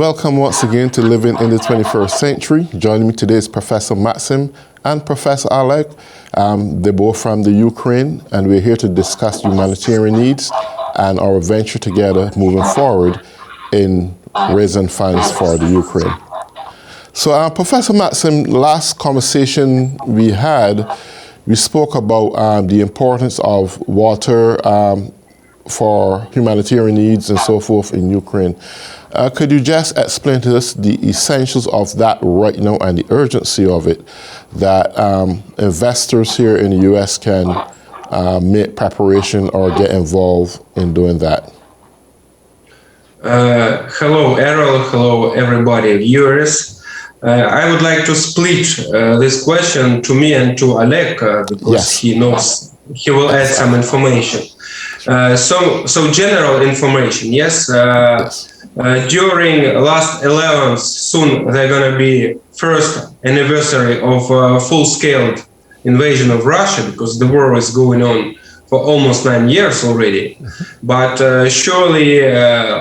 Welcome once again to Living in the 21st Century. Joining me today is Professor Maksym and Professor Oleg. They're both from the Ukraine, and we're here to discuss humanitarian needs and our venture together moving forward in raising funds for the Ukraine. So Professor Maksym, last conversation we had, we spoke about the importance of water for humanitarian needs and so forth in Ukraine. Could you just explain to us the essentials of that right now and the urgency of it, that investors here in the U.S. can make preparation or get involved in doing that? Hello, Errol. Hello, everybody, viewers. I would like to split this question to me and to Oleg because he knows, he will add some information. So general information, yes. During last 11th, soon they're going to be first anniversary of full-scale invasion of Russia, because the war is going on for almost 9 years already. But surely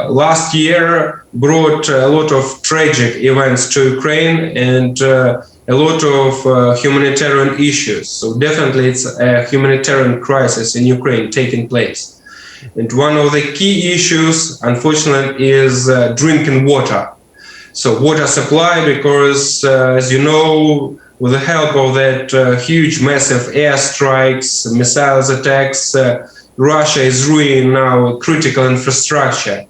last year brought a lot of tragic events to Ukraine and a lot of humanitarian issues. So definitely it's a humanitarian crisis in Ukraine taking place. And one of the key issues, unfortunately, is drinking water. So water supply, because as you know, with the help of that huge, massive airstrikes, missiles attacks, Russia is ruining now critical infrastructure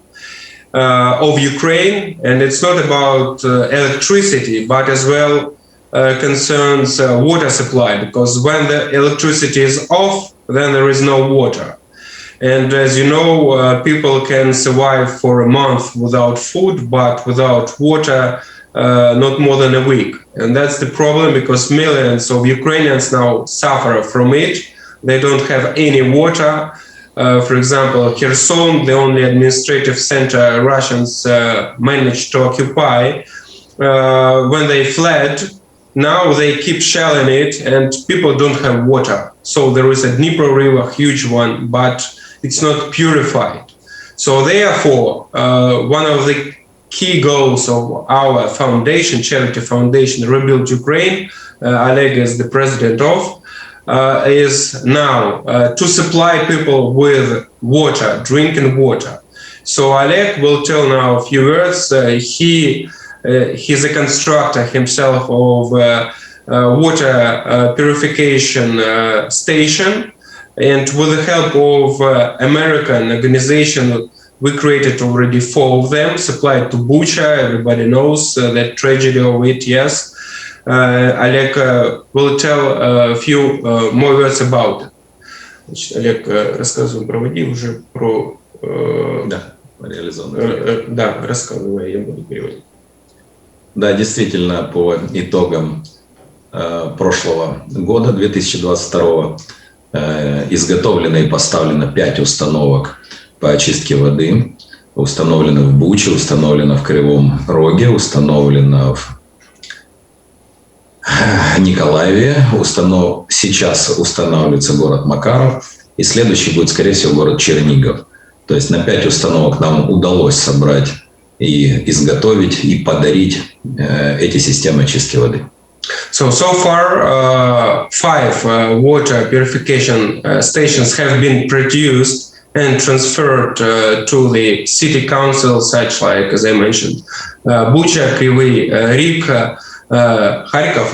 of Ukraine. And it's not about electricity, but as well concerns water supply, because when the electricity is off, then there is no water. And as you know, people can survive for a month without food, but without water, not more than a week. And that's the problem, because millions of Ukrainians now suffer from it. They don't have any water. For example, Kherson, the only administrative center Russians managed to occupy, when they fled, now they keep shelling it and people don't have water. So there is a Dnipro River, huge one, but it's not purified. So therefore, one of the key goals of our foundation, charity foundation, Rebuild Ukraine, Oleg is the president of, is now to supply people with water, drinking water. So Oleg will tell now a few words. He's a constructor himself of water purification station. And with the help of American organization, we created already 4 of them, supplied to Bucha. Everybody knows that tragedy of it, yes. Oleg will tell a few more words about it. Значит, Олег, рассказывай, проводи уже про... Да, реализованный. Да, рассказывай, я буду переводить. Да, действительно, по итогам прошлого года, 2022, изготовлено и поставлено 5 установок по очистке воды. Установлено в Буче, установлено в Кривом Роге, установлено в Николаеве. Сейчас устанавливается город Макаров. И следующий будет, скорее всего, город Чернигов. То есть на 5 установок нам удалось собрать и изготовить, и подарить эти системы очистки воды. So far, 5 water purification stations have been produced and transferred to the city council, such like, as I mentioned, Bucha, Kryvyi Rih, Kharkov,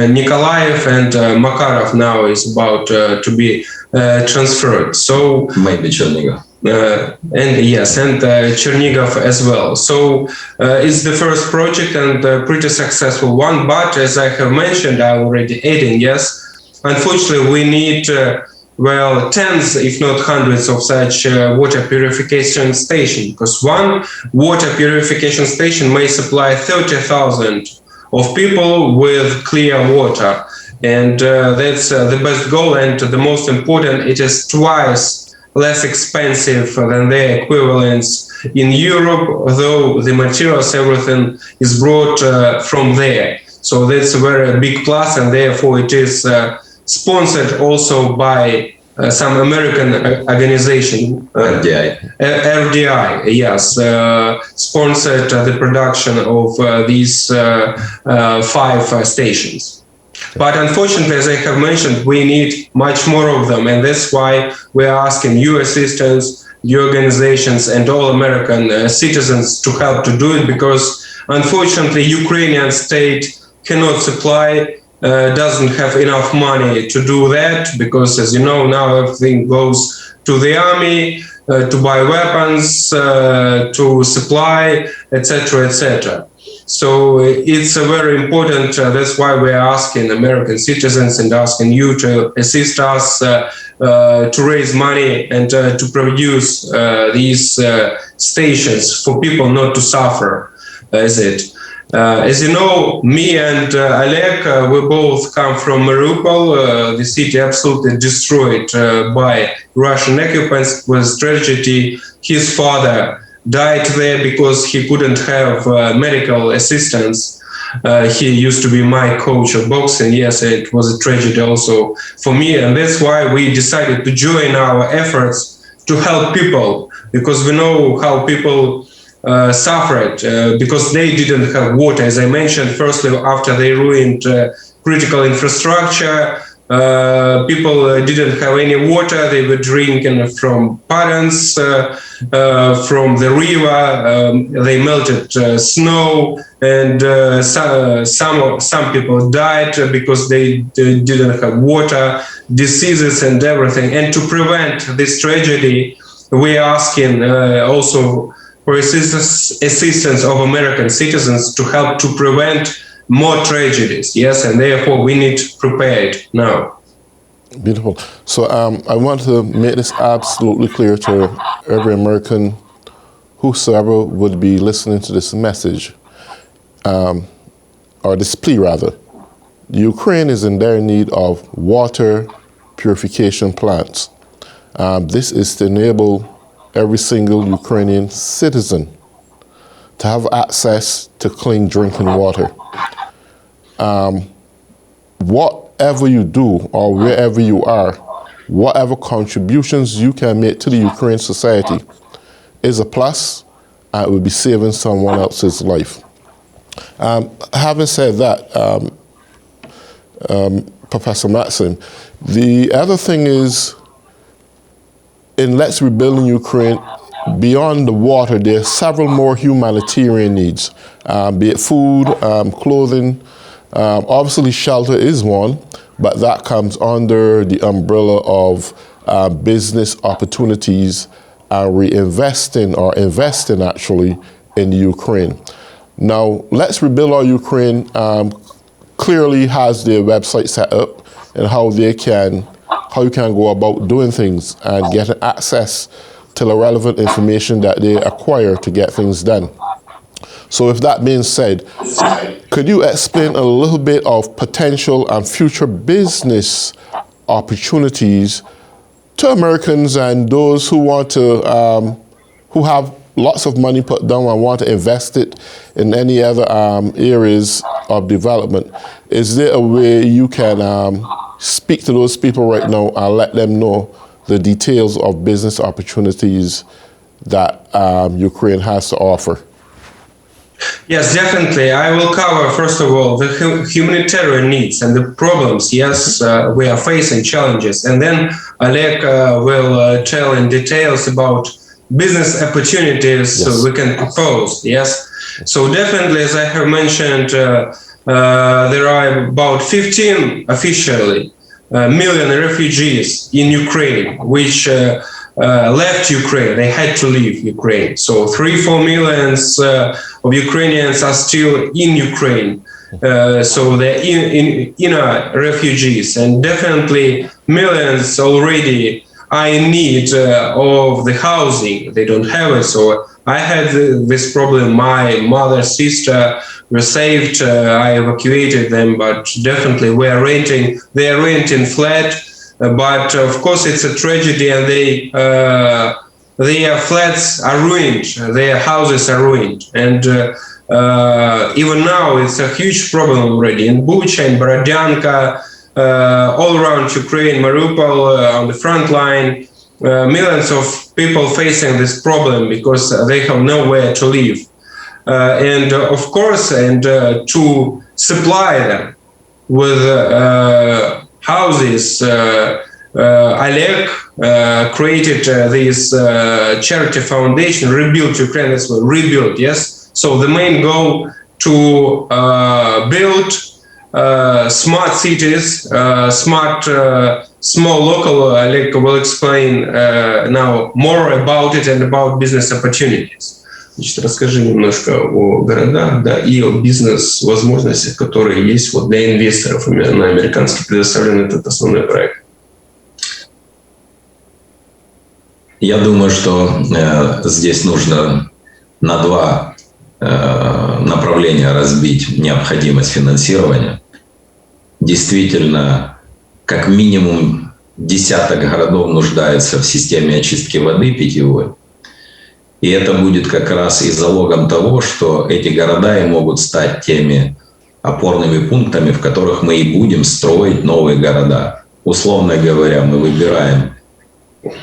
Nikolaev, and Makarov now is about to be transferred. So maybe Chernihiv. And yes, and Chernihiv as well. So it's the first project and a pretty successful one. But as I have mentioned, I'm already adding, yes, unfortunately we need, well, tens, if not hundreds of such water purification stations, because one water purification station may supply 30,000 of people with clear water. And that's the best goal. And the most important, it is twice less expensive than their equivalents in Europe, though the materials, everything is brought from there. So that's a very big plus, and therefore it is sponsored also by some American organization, RDI, yes, sponsored the production of these 5 stations. But unfortunately, as I have mentioned, we need much more of them, and that's why we are asking you assistants, your organizations, and all American citizens to help to do it, because unfortunately, Ukrainian state cannot supply, doesn't have enough money to do that, because as you know, now everything goes to the army, to buy weapons, to supply, etc., etc. So it's a very important, that's why we are asking American citizens and asking you to assist us to raise money and to produce these stations for people not to suffer, as you know, me and Oleg, we both come from Mariupol, the city absolutely destroyed by Russian occupants. Was tragedy. His father died there because he couldn't have medical assistance. He used to be my coach of boxing. Yes, it was a tragedy also for me, and that's why we decided to join our efforts to help people, because we know how people suffered because they didn't have water. As I mentioned, firstly, after they ruined critical infrastructure, people didn't have any water. They were drinking from ponds, from the river. They melted snow, and some people died because they didn't have water, diseases and everything. And to prevent this tragedy, we are asking also for assistance of American citizens to help to prevent more tragedies. Yes, and therefore we need to prepare it now. Beautiful. So I want to make this absolutely clear to every American, whosoever would be listening to this message, or this plea rather. Ukraine is in dire need of water purification plants. This is to enable every single Ukrainian citizen to have access to clean drinking water. Whatever you do or wherever you are, whatever contributions you can make to the Ukrainian society is a plus, and it will be saving someone else's life. Having said that, Professor Maksym, the other thing is, in Let's Rebuild in Ukraine, beyond the water, there are several more humanitarian needs, be it food, clothing. Obviously, shelter is one, but that comes under the umbrella of business opportunities and reinvesting or investing actually in the Ukraine. Now, Let's Rebuild Our Ukraine clearly has their website set up and how you can go about doing things and getting access to the relevant information that they acquire to get things done. So with that being said, could you explain a little bit of potential and future business opportunities to Americans and those who want to, who have lots of money put down and want to invest it in any other areas of development? Is there a way you can speak to those people right now and let them know the details of business opportunities that Ukraine has to offer? Yes, definitely. I will cover, first of all, the humanitarian needs and the problems, yes, we are facing challenges. And then Oleg will tell in details about business opportunities we can propose, yes. So definitely, as I have mentioned, there are about 15 officially million refugees in Ukraine, which left Ukraine. They had to leave Ukraine. So 3-4 millions of Ukrainians are still in Ukraine. So they're inner refugees, and definitely millions already are in need of the housing. They don't have it. So I had this problem. My mother, sister were saved. I evacuated them, but definitely they are renting flat. But of course, it's a tragedy, and their flats are ruined, their houses are ruined, and even now it's a huge problem already in Bucha, in Borodyanka, all around Ukraine, Mariupol, on the front line, millions of people facing this problem because they have nowhere to live. And of course, and to supply them with houses, Oleg created this charity foundation, Rebuild Ukraine, that's what, Rebuild, yes? So the main goal to build smart cities, smart, small local, Oleg will explain now more about it and about business opportunities. Значит, расскажи немножко о городах, да, и о бизнес-возможностях, которые есть вот для инвесторов, именно американских, предоставлен этот основной проект. Я думаю, что здесь нужно на два направления разбить необходимость финансирования. Действительно, как минимум десяток городов нуждается в системе очистки воды питьевой. И это будет как раз и залогом того, что эти города и могут стать теми опорными пунктами, в которых мы и будем строить новые города. Условно говоря, мы выбираем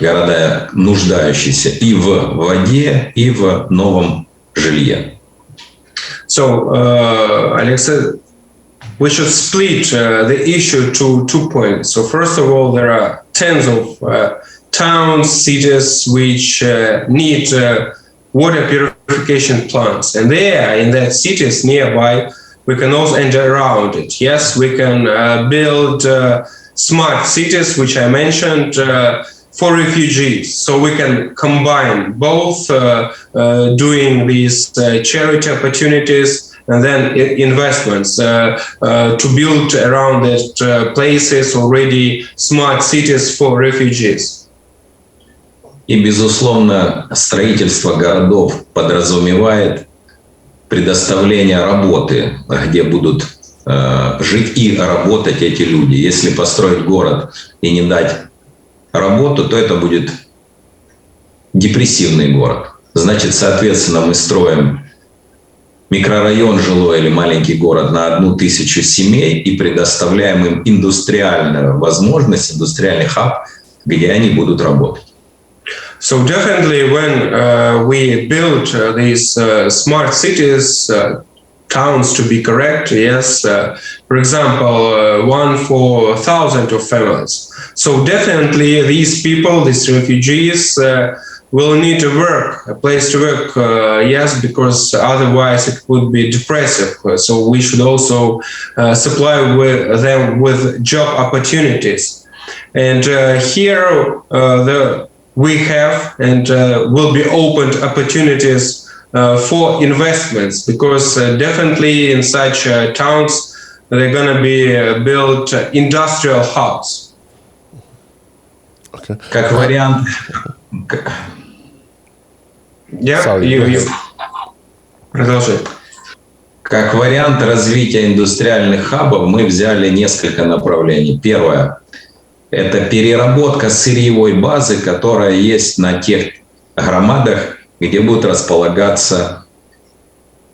города, нуждающиеся и в воде, и в новом жилье. So, Alexa, we should split the issue to 2 points. So first of all, there are tens of towns, cities which need water purification plants. And there, in that cities nearby, we can also enter around it. Yes, we can build smart cities, which I mentioned, for refugees. So we can combine both doing these charity opportunities and then investments to build around that places already smart cities for refugees. И, безусловно, строительство городов подразумевает предоставление работы, где будут жить и работать эти люди. Если построить город и не дать работу, то это будет депрессивный город. Значит, соответственно, мы строим микрорайон жилой или маленький город на 1000 семей и предоставляем им индустриальную возможность, индустриальный хаб, где они будут работать. So definitely when we build these smart cities, towns to be correct, yes, for example, one for thousands of families. So definitely these people, these refugees, will need to work, a place to work, yes, because otherwise it would be depressive. So we should also supply them with job opportunities. And here we have and will be opened opportunities for investments, because definitely in such towns they're going to be built industrial hubs. Okay. Как вариант. Yeah, Sorry, продолжай. Как вариант развития индустриальных хабов мы взяли несколько направлений. Первое – это переработка сырьевой базы, которая есть на тех громадах, где будут располагаться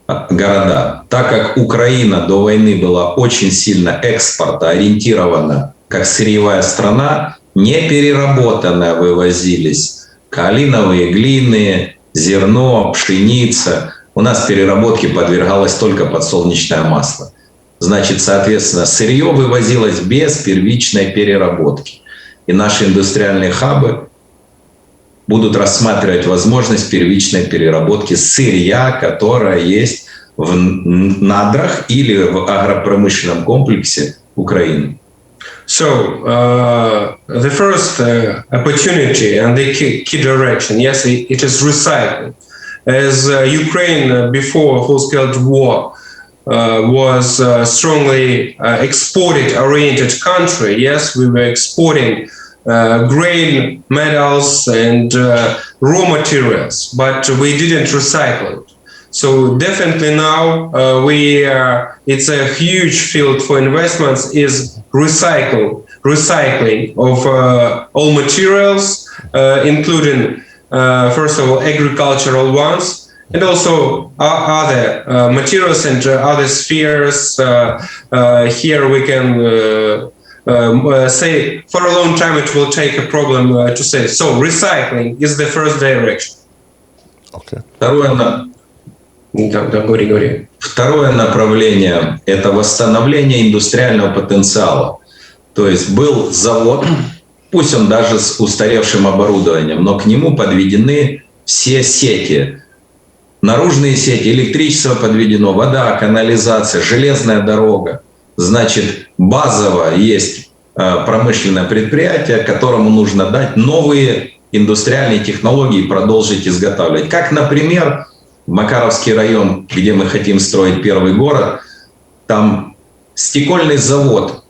города. Так как Украина до войны была очень сильно экспортоориентирована, как сырьевая страна, непереработанно вывозились каолиновые глины, зерно, пшеница. У нас переработке подвергалось только подсолнечное масло. Значит, соответственно, сырье вывозилось без первичной переработки. И наши индустриальные хабы будут рассматривать возможность первичной переработки сырья, которая есть в надрах или в агропромышленном комплексе Украины. So the first opportunity and the key direction, yes, it is recycling. As Ukraine before full-scale war was strongly exported-oriented country, yes, we were exporting grain, metals, and raw materials, but we didn't recycle it. So definitely now it's a huge field for investments is recycling of all materials, including first of all agricultural ones, and also other materials and other spheres. Here we can say for a long time it will take a problem to say. So recycling is the first direction. Okay. Второе направление – это восстановление индустриального потенциала. То есть был завод, пусть он даже с устаревшим оборудованием, но к нему подведены все сети. Наружные сети, электричество подведено, вода, канализация, железная дорога. Значит, базово есть промышленное предприятие, которому нужно дать новые индустриальные технологии и продолжить изготавливать. Как, например, Макаровский район, где мы хотим строить первый город, там стекольный завод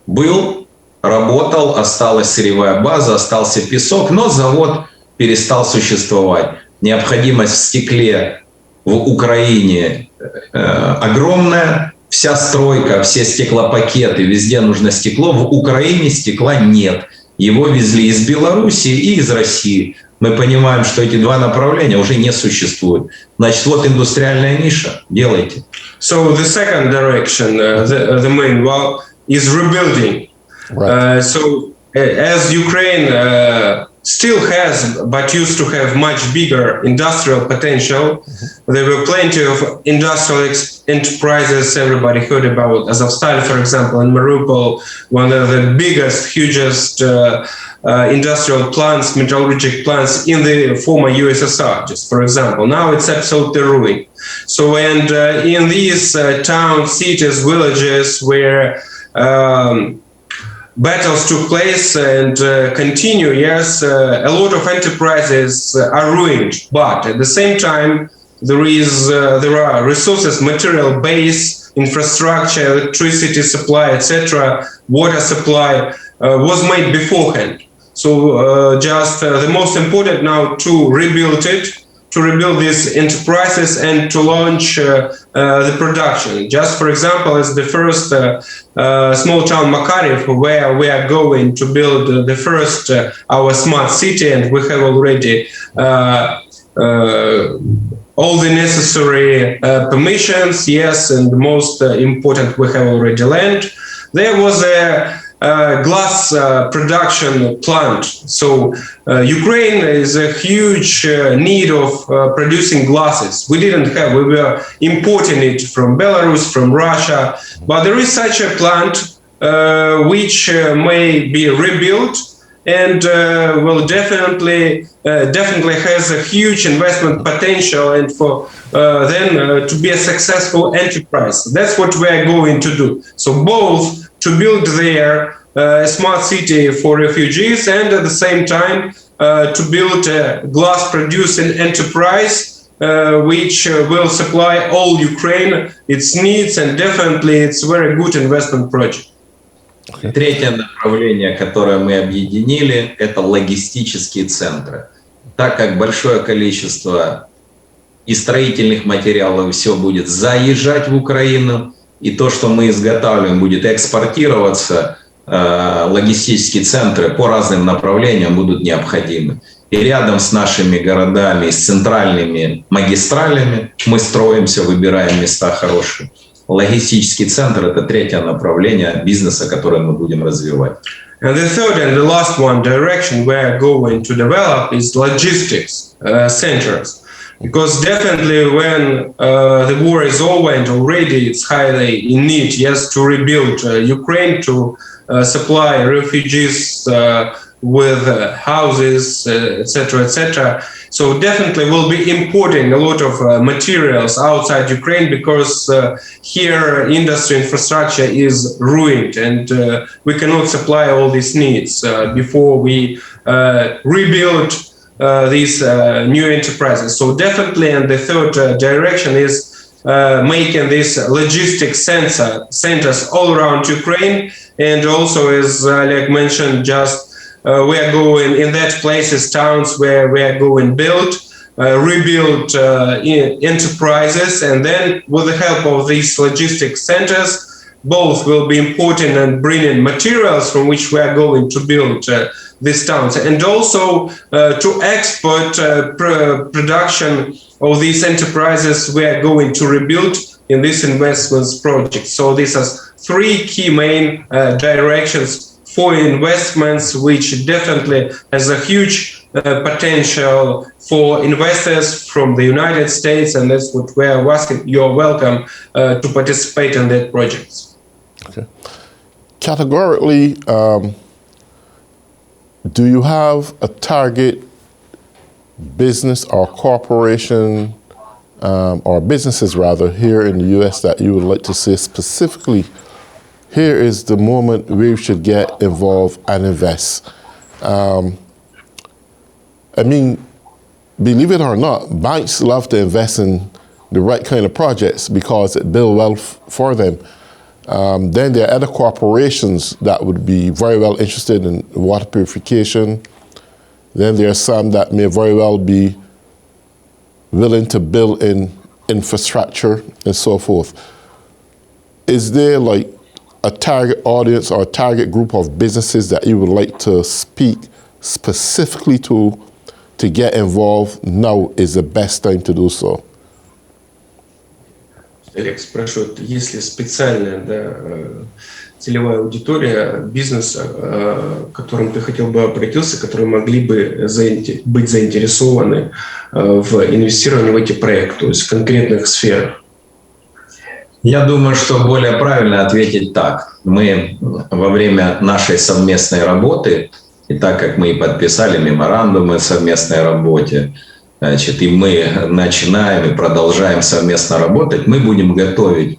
был, работал, осталась сырьевая база, остался песок, но завод перестал существовать. Необходимость в стекле в Украине огромная. Вся стройка, все стеклопакеты, везде нужно стекло. В Украине стекла нет. Его везли из Белоруссии и из России. Мы понимаем, что эти два направления уже не существуют. Значит, вот индустриальная ниша. Делайте. So the second direction, the main one, is rebuilding. Right. So as Ukraine still has, but used to have much bigger industrial potential, there were plenty of industrial enterprises everybody heard about. Azovstal, for example, in Mariupol, one of the biggest, hugest industrial plants, metallurgic plants in the former USSR, just for example. Now it's absolutely ruined. So, and in these towns, cities, villages where battles took place and continue, yes, a lot of enterprises are ruined, but at the same time, there are resources, material base, infrastructure, electricity supply, etc., water supply was made beforehand. So just the most important now to rebuild it, to rebuild these enterprises and to launch the production. Just for example, as the first small town Makariv, where we are going to build the first our smart city, and we have already all the necessary permissions, yes, and the most important, we have already land. There was a glass production plant. So Ukraine is a huge need of producing glasses. We didn't have, we were importing it from Belarus, from Russia, but there is such a plant which may be rebuilt and will definitely has a huge investment potential, and for then to be a successful enterprise. That's what we are going to do. So both to build there a smart city for refugees, and at the same time to build a glass producing enterprise which will supply all Ukraine its needs, and definitely it's a very good investment project. Третье направление, которое мы объединили, это логистические центры. Так как большое количество и строительных материалов все будет заезжать в Украину, и то, что мы изготавливаем, будет экспортироваться, логистические центры по разным направлениям будут необходимы. И рядом с нашими городами, с центральными магистралями мы строимся, выбираем места хорошие. Логистический центр – это третье направление бизнеса, которое мы будем развивать. And the third and the last one direction we are going to develop is logistics centers. Because definitely when the war is over and already it's highly in need, yes, to rebuild Ukraine, to supply refugees with houses, etc., etc. So definitely we'll be importing a lot of materials outside Ukraine, because here industry infrastructure is ruined, and we cannot supply all these needs before we rebuild these new enterprises. So definitely, and the third direction is making these logistics centers all around Ukraine, and also, as Oleg mentioned, just we are going in that places, towns where we are going build, rebuild enterprises, and then with the help of these logistics centers, both will be importing and bringing materials from which we are going to build these towns, and also to export production of these enterprises we are going to rebuild in this investments project. So these are three key main directions for investments, which definitely has a huge potential for investors from the United States, and that's what we are asking. You're welcome to participate in that project. Okay. Categorically, do you have a target business or corporation, or businesses rather, here in the U.S. that you would like to say specifically, here is the moment we should get involved and invest? I mean, believe it or not, banks love to invest in the right kind of projects because it builds wealth for them. Then there are other corporations that would be very well interested in water purification. Then there are some that may very well be willing to build in infrastructure and so forth. Is there like a target audience or a target group of businesses that you would like to speak specifically to get involved? Now is the best time to do so. Олег спрашивает, есть ли специальная целевая аудитория бизнеса, к которым ты хотел бы обратиться, которые могли бы быть заинтересованы в инвестировании в эти проекты, то есть в конкретных сферах? Я думаю, что более правильно ответить так. Мы во время нашей совместной работы, и так как мы и подписали меморандумы о совместной работе, значит, и мы начинаем и продолжаем совместно работать, мы будем готовить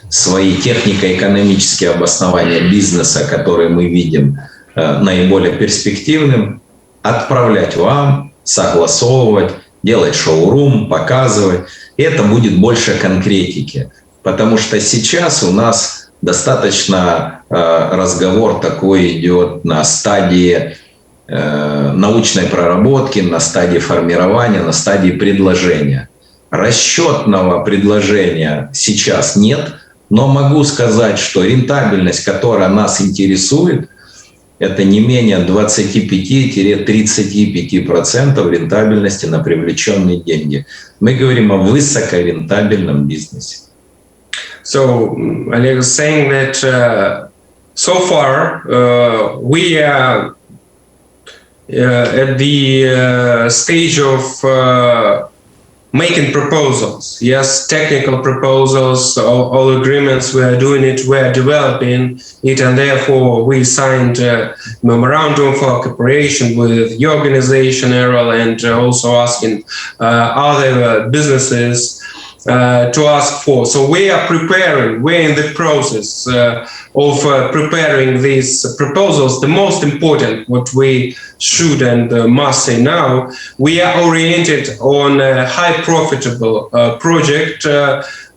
свои технико-экономические обоснования бизнеса, которые мы видим наиболее перспективным, отправлять вам, согласовывать, делать шоурум, показывать. И это будет больше конкретики. Потому что сейчас у нас достаточно разговор такой идет на стадии научной проработки, на стадии формирования, на стадии предложения. Расчетного предложения сейчас нет, но могу сказать, что рентабельность, которая нас интересует, это не менее 25-35% рентабельности на привлеченные деньги. Мы говорим о высокорентабельном бизнесе. So Oleg is saying that so far we are at the stage of making proposals. Yes, technical proposals, all agreements. We are doing it. We are developing it, and therefore we signed a memorandum for cooperation with your organization, Errol, and also asking other businesses to ask for. So we are preparing, we're in the process of preparing these proposals. The most important, what we should and must say now, we are oriented on a high profitable project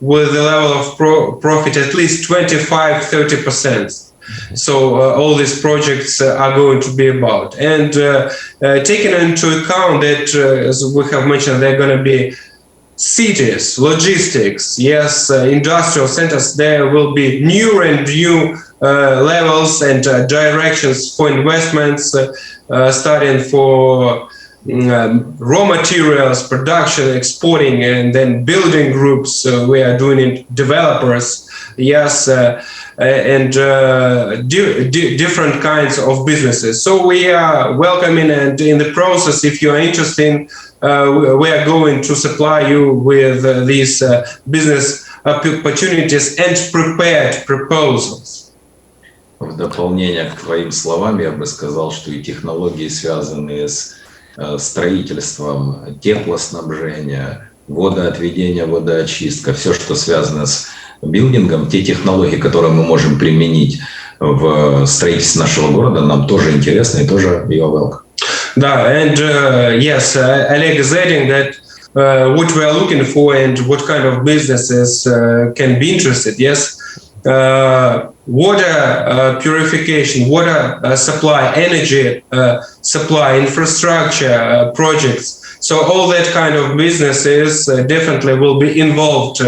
with a level of profit at least 25-30%. So all these projects are going to be about. And taking into account that, as we have mentioned, they're going to be cities, logistics, yes, industrial centers, there will be new and new levels and directions for investments, starting for raw materials, production, exporting, and then building groups. We are doing it, developers, yes, and different kinds of businesses. So we are welcoming, and in the process, if you are interested, we are going to supply you with these business opportunities and prepared proposals. В дополнение к твоим словам я бы сказал, что и технологии, связанные с строительством, теплоснабжения, водоотведения, водоочистка, все, что связано с билдингом, те технологии, которые мы можем применить в строительстве нашего города, нам тоже интересны и тоже you're welcome. Да, and yes, Oleg is adding that what we are looking for and what kind of businesses can be interested. Yes, water purification, water supply, energy supply, infrastructure projects. So all that kind of businesses definitely will be involved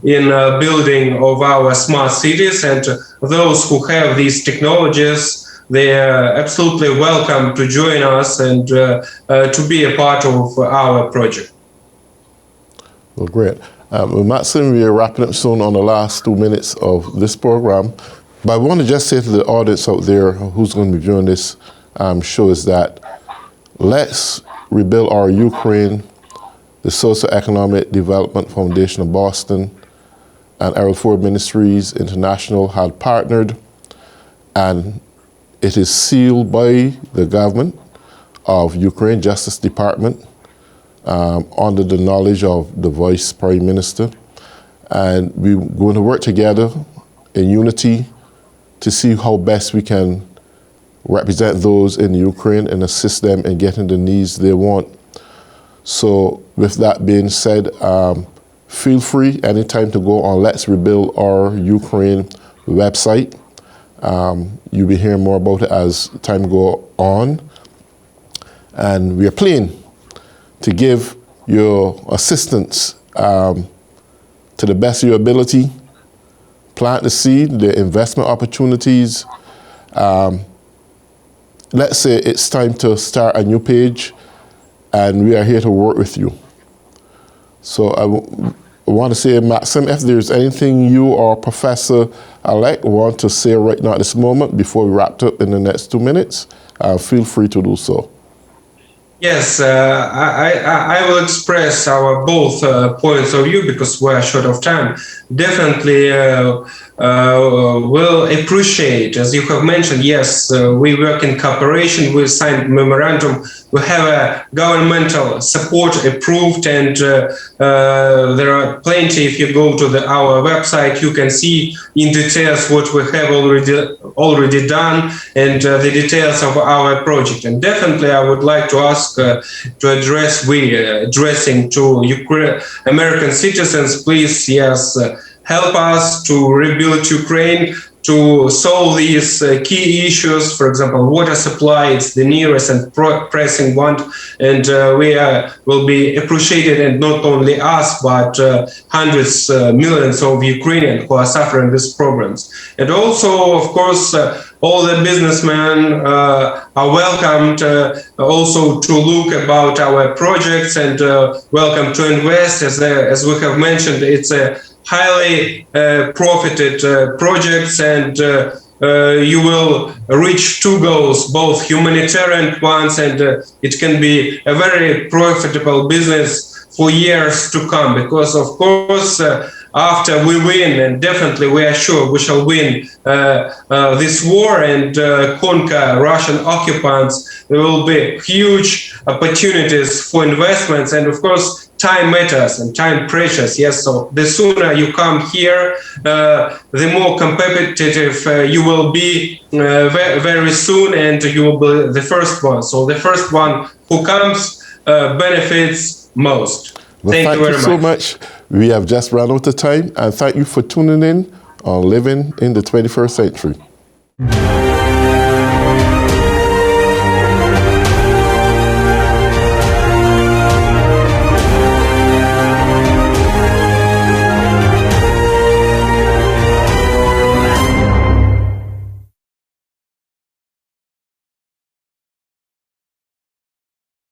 in building of our smart cities, and those who have these technologies, they are absolutely welcome to join us and to be a part of our project. Well, great. Maksym, we are wrapping up soon on the last 2 minutes of this program. But I want to just say to the audience out there who's going to be viewing this show is that let's rebuild our Ukraine. The Socio-Economic Development Foundation of Boston and Errol Forde Ministries International had partnered, and it is sealed by the government of Ukraine Justice Department under the knowledge of the Vice Prime Minister. And we're going to work together in unity to see how best we can represent those in Ukraine and assist them in getting the needs they want. So with that being said, feel free anytime to go on Let's Rebuild Our Ukraine website. You'll be hearing more about it as time go on. And we are planning to give your assistance to the best of your ability, plant the seed, the investment opportunities. Let's say it's time to start a new page, and we are here to work with you. So I want to say, Maksym, if there's anything you or Professor Oleg want to say right now at this moment before we wrap up in the next 2 minutes, feel free to do so. Yes, I will express our both points of view because we are short of time. Definitely will appreciate, as you have mentioned, yes, we work in cooperation, we signed memorandum, we have a governmental support approved, and there are plenty. If you go to our website, you can see in details what we have already done and the details of our project. And definitely I would like to ask to addressing to American citizens, please, yes, help us to rebuild Ukraine, to solve these key issues. For example, water supply, it's the nearest and pressing one, and we will be appreciated, and not only us, but hundreds, millions of Ukrainians who are suffering these problems. And also, of course, all the businessmen are welcomed also to look about our projects and welcome to invest. As we have mentioned, it's a highly profited projects, and you will reach two goals, both humanitarian ones, and it can be a very profitable business for years to come, because of course after we win, and definitely we are sure we shall win this war and conquer Russian occupants, there will be huge opportunities for investments, and of course time matters and time precious. Yes, so the sooner you come here, the more competitive you will be very soon, and you will be the first one. So the first one who comes benefits most. Well, thank you very so much. We have just run out of time, and thank you for tuning in on Living in the 21st Century.